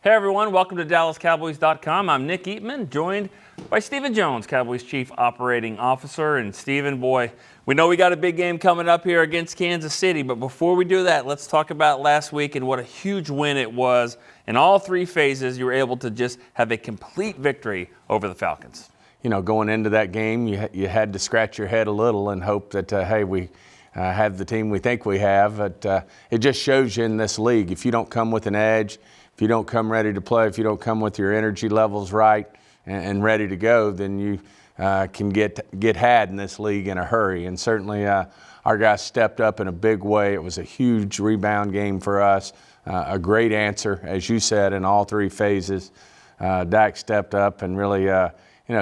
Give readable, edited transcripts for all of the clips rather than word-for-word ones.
Hey everyone, welcome to DallasCowboys.com. I'm Nick Eatman, joined by Stephen Jones, Cowboys Chief Operating Officer. And Stephen, boy, we know we got a big game coming up here against Kansas City, but before we do that, let's talk about last week and what a huge win it was. In all three phases, you were able to just have a complete victory over the Falcons. You know, going into that game, you had to scratch your head a little and hope that, hey, we have the team we think we have. But it just shows you in this league, if you don't come with an edge, if you don't come ready to play, if you don't come with your energy levels right and ready to go, then you can get had in this league in a hurry. And certainly our guys stepped up in a big way. It was a huge rebound game for us, a great answer, as you said, in all three phases. Dak stepped up and really,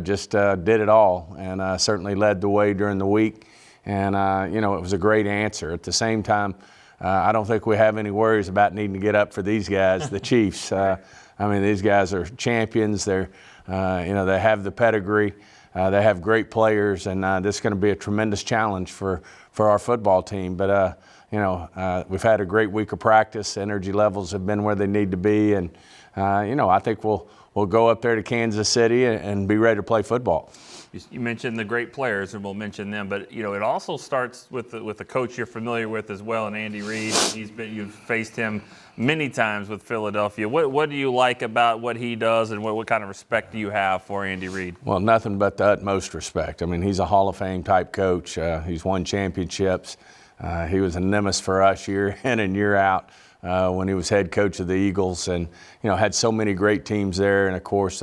just did it all, and certainly led the way during the week. And, it was a great answer. At the same time, I don't think we have any worries about needing to get up for these guys, the Chiefs. These guys are champions. They're, they have the pedigree. They have great players, and this is going to be a tremendous challenge for our football team. But, we've had a great week of practice. Energy levels have been where they need to be, and, I think we'll go up there to Kansas City and be ready to play football. You mentioned the great players, and we'll mention them, but it also starts with the coach you're familiar with as well, and Andy Reid. You've faced him many times with Philadelphia. What do you like about what he does, and what kind of respect do you have for Andy Reid? Well, nothing but the utmost respect. I mean, he's a Hall of Fame type coach. He's won championships. He was a nemesis for us year in and year out when he was head coach of the Eagles, and had so many great teams there. And of course,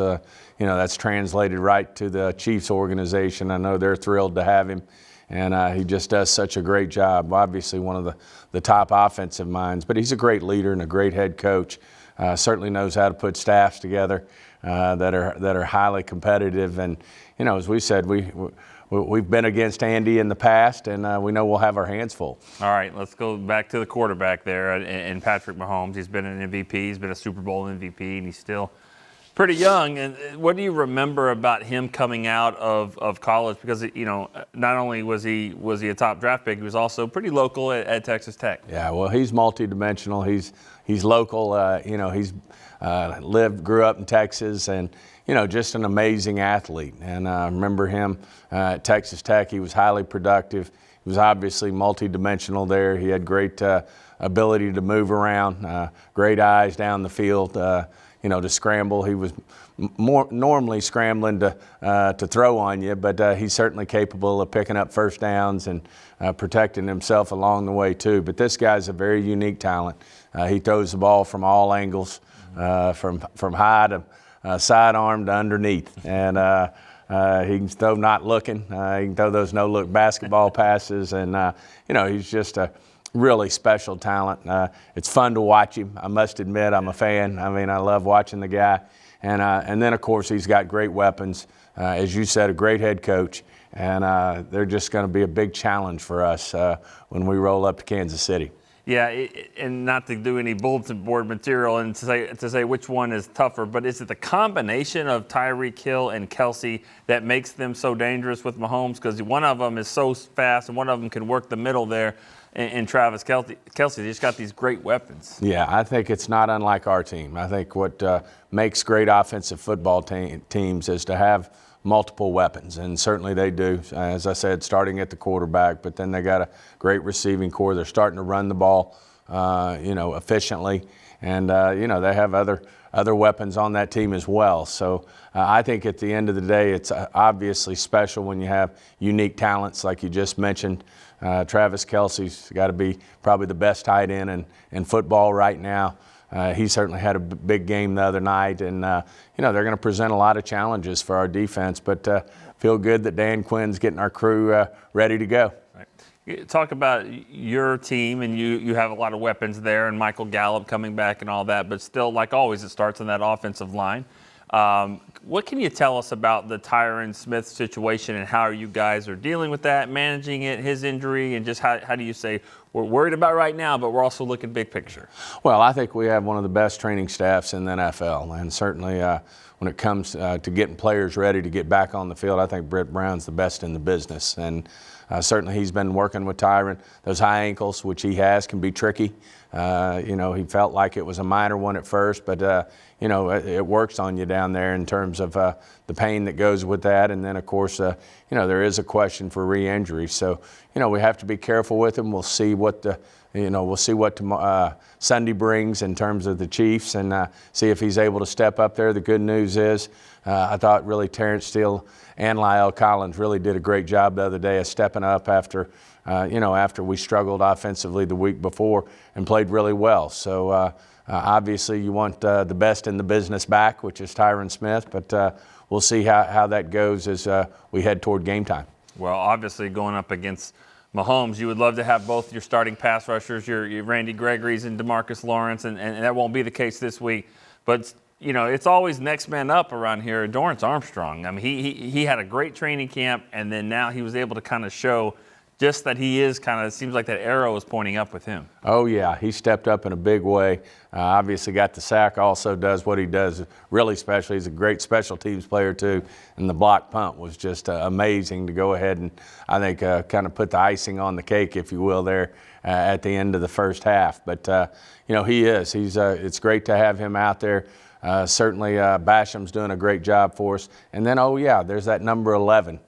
that's translated right to the Chiefs organization. I know they're thrilled to have him, and he just does such a great job. Obviously, one of the top offensive minds, but he's a great leader and a great head coach. Certainly knows how to put staffs together that are highly competitive. And as we said, we've been against Andy in the past, and we know we'll have our hands full. All right, let's go back to the quarterback there, and Patrick Mahomes. He's been an MVP. He's been a Super Bowl MVP, and he's still pretty young. And what do you remember about him coming out of college? Because not only was he a top draft pick, he was also pretty local at Texas Tech. Yeah, well, he's multidimensional. He's local. He's grew up in Texas, and just an amazing athlete. And I remember him at Texas Tech. He was highly productive. He was obviously multidimensional there. He had great ability to move around, great eyes down the field. To scramble. He was more normally scrambling to throw on you, but he's certainly capable of picking up first downs and protecting himself along the way too. But this guy's a very unique talent. He throws the ball from all angles, from high to sidearm to underneath, and he can throw not looking. He can throw those no-look basketball passes, and he's just a really special talent. It's fun to watch him. I must admit, I'm a fan. I love watching the guy. And then, of course, he's got great weapons. As you said, a great head coach. And they're just going to be a big challenge for us when we roll up to Kansas City. Yeah, and not to do any bulletin board material and to say which one is tougher, but is it the combination of Tyreek Hill and Kelsey that makes them so dangerous with Mahomes? Because one of them is so fast, and one of them can work the middle there. And Travis Kelsey, they just got these great weapons. Yeah, I think it's not unlike our team. I think what makes great offensive football teams is to have multiple weapons, and certainly they do, as I said, starting at the quarterback, but then they got a great receiving core. They're starting to run the ball, efficiently, and, they have other weapons on that team as well. So I think at the end of the day, it's obviously special when you have unique talents like you just mentioned. Travis Kelsey's got to be probably the best tight end in football right now. He certainly had a big game the other night, and they're going to present a lot of challenges for our defense, but feel good that Dan Quinn's getting our crew ready to go. Right. Talk about your team, and you have a lot of weapons there, and Michael Gallup coming back and all that, but still, like always, it starts on that offensive line. What can you tell us about the Tyron Smith situation and how you guys are dealing with that, managing it, his injury, and just how do you say we're worried about right now, but we're also looking big picture? Well, I think we have one of the best training staffs in the NFL, and certainly when it comes to getting players ready to get back on the field, I think Brett Brown's the best in the business. And certainly he's been working with Tyron. Those high ankles, which he has, can be tricky. He felt like it was a minor one at first, but it works on you down there in terms of the pain that goes with that. And then, of course, there is a question for re-injury. So, we have to be careful with him. We'll see what Sunday brings in terms of the Chiefs, and see if he's able to step up there. The good news is I thought really Terrence Steele and Lyle Collins really did a great job the other day of stepping up after we struggled offensively the week before and played really well. So obviously you want the best in the business back, which is Tyron Smith, but we'll see how that goes as we head toward game time. Well, obviously going up against Mahomes, you would love to have both your starting pass rushers, your Randy Gregory's and DeMarcus Lawrence, and that won't be the case this week. But it's always next man up around here. Dorrance Armstrong. I mean, he had a great training camp, and then now he was able to kind of show just that he is kind of, it seems like that arrow is pointing up with him. Oh, yeah. He stepped up in a big way. Obviously got the sack, also does what he does really special. He's a great special teams player, too. And the block punt was just amazing to go ahead and, I think, kind of put the icing on the cake, if you will, there at the end of the first half. But, he is. It's great to have him out there. Certainly Basham's doing a great job for us. And then, there's that number 11.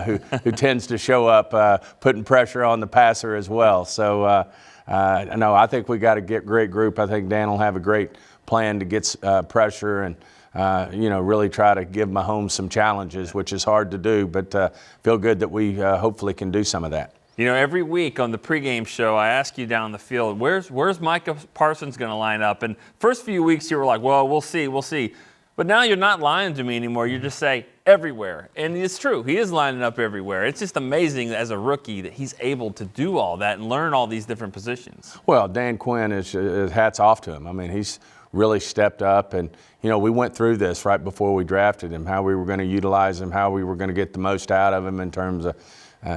Who tends to show up putting pressure on the passer as well. So, no, I think we got a great group. I think Dan will have a great plan to get pressure and, really try to give Mahomes some challenges, which is hard to do, but feel good that we hopefully can do some of that. Every week on the pregame show, I ask you down the field, where's Micah Parsons going to line up? And first few weeks you were like, well, we'll see. But now you're not lying to me anymore. You just say everywhere. And it's true. He is lining up everywhere. It's just amazing as a rookie that he's able to do all that and learn all these different positions. Well, Dan Quinn is hats off to him. I mean, he's really stepped up. And, we went through this right before we drafted him, how we were going to utilize him, how we were going to get the most out of him in terms of,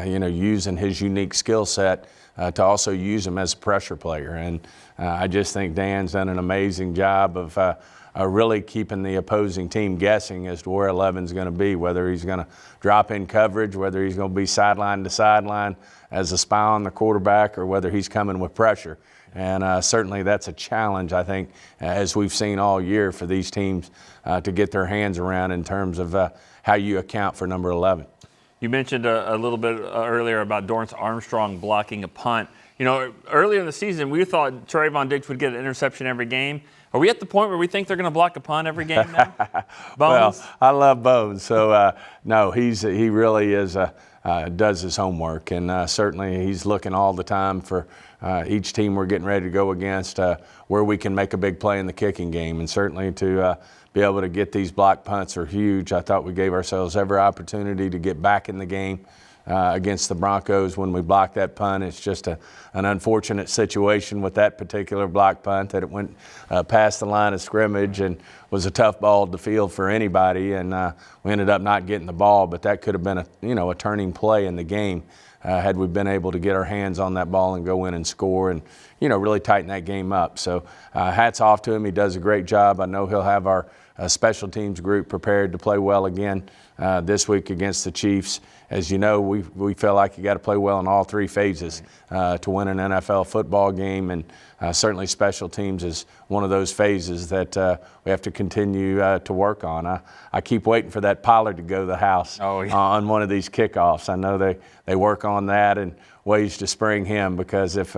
using his unique skill set to also use him as a pressure player. And I just think Dan's done an amazing job of really keeping the opposing team guessing as to where 11's going to be, whether he's going to drop in coverage, whether he's going to be sideline to sideline as a spy on the quarterback, or whether he's coming with pressure. And certainly that's a challenge, I think, as we've seen all year for these teams to get their hands around in terms of how you account for number 11. You mentioned a little bit earlier about Dorrance Armstrong blocking a punt. Earlier in the season, we thought Trayvon Diggs would get an interception every game. Are we at the point where we think they're going to block a punt every game now? Bones? Well, I love Bones. So, no, he really is does his homework. And certainly he's looking all the time for each team we're getting ready to go against where we can make a big play in the kicking game. And certainly to be able to get these block punts are huge. I thought we gave ourselves every opportunity to get back in the game. Against the Broncos when we blocked that punt. It's just an unfortunate situation with that particular block punt that it went past the line of scrimmage and was a tough ball to field for anybody, and we ended up not getting the ball, but that could have been a turning play in the game had we been able to get our hands on that ball and go in and score and really tighten that game up. So hats off to him. He does a great job. I know he'll have our special teams group prepared to play well again this week against the Chiefs. As you know, we feel like you got to play well in all three phases to win an NFL football game, and certainly special teams is one of those phases that we have to continue to work on. I keep waiting for that Pollard to go to the house on one of these kickoffs. I know they work on that and ways to spring him, because if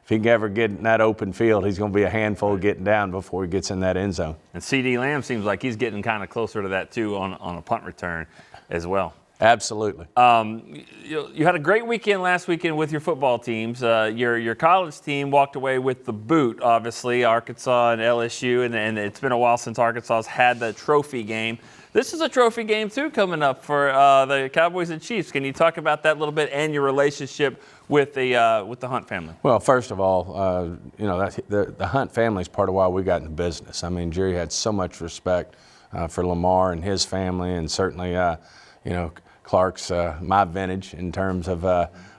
he can ever get in that open field, he's going to be a handful getting down before he gets in that end zone. And C.D. Lamb seems like he's getting kind of closer to that too on a punt return as well. Absolutely. You had a great weekend last weekend with your football teams. Your college team walked away with the boot, obviously, Arkansas and LSU, and it's been a while since Arkansas's had the trophy game. This is a trophy game, too, coming up for the Cowboys and Chiefs. Can you talk about that a little bit and your relationship with the Hunt family? Well, first of all, the Hunt family is part of why we got in the business. I mean, Jerry had so much respect for Lamar and his family, and certainly, Clark's my vintage in terms of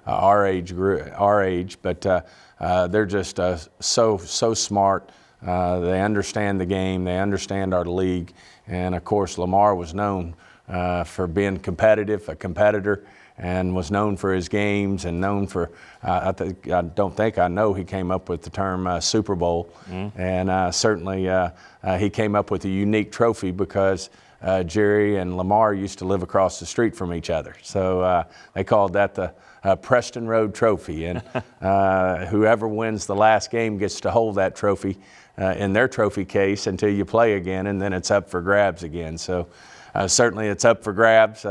our age, but they're just so smart. They understand the game. They understand our league. And, of course, Lamar was known for being competitive, a competitor, and was known for his games and known for, I know he came up with the term Super Bowl. And certainly he came up with a unique trophy because Jerry and Lamar used to live across the street from each other. So they called that the Preston Road Trophy. And whoever wins the last game gets to hold that trophy in their trophy case until you play again, and then it's up for grabs again. So certainly it's up for grabs.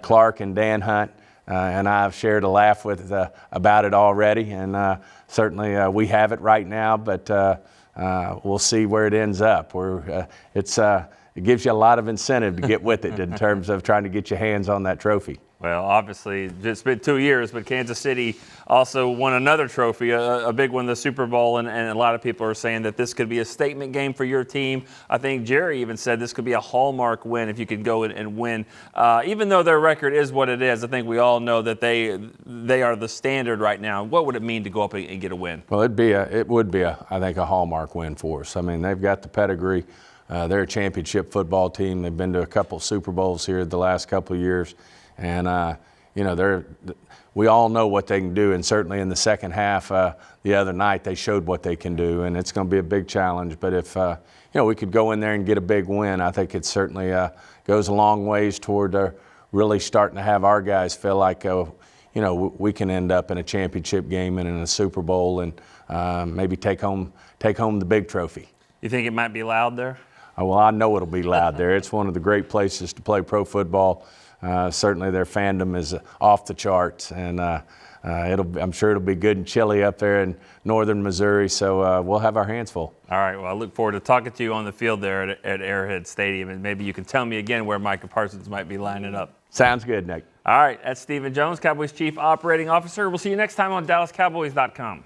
Clark and Dan Hunt and I have shared a laugh with about it already, and certainly we have it right now, but we'll see where it ends up. It gives you a lot of incentive to get with it in terms of trying to get your hands on that trophy. Well, obviously, it's been 2 years, but Kansas City also won another trophy, a big one, the Super Bowl, and a lot of people are saying that this could be a statement game for your team. I think Jerry even said this could be a hallmark win if you could go and win. Even though their record is what it is, I think we all know that they are the standard right now. What would it mean to go up and get a win? Well, it would be I think, a hallmark win for us. I mean, they've got the pedigree. They're a championship football team. They've been to a couple Super Bowls here the last couple of years. And, we all know what they can do, and certainly in the second half the other night they showed what they can do, and it's going to be a big challenge. But if we could go in there and get a big win, I think it certainly goes a long ways toward really starting to have our guys feel like we can end up in a championship game and in a Super Bowl and maybe take home the big trophy. You think it might be loud there? Well, I know it'll be loud there. It's one of the great places to play pro football. Certainly their fandom is off the charts, and I'm sure it'll be good and chilly up there in northern Missouri, so we'll have our hands full. All right, well, I look forward to talking to you on the field there at Arrowhead Stadium, and maybe you can tell me again where Micah Parsons might be lining up. Sounds good, Nick. All right, that's Stephen Jones, Cowboys Chief Operating Officer. We'll see you next time on DallasCowboys.com.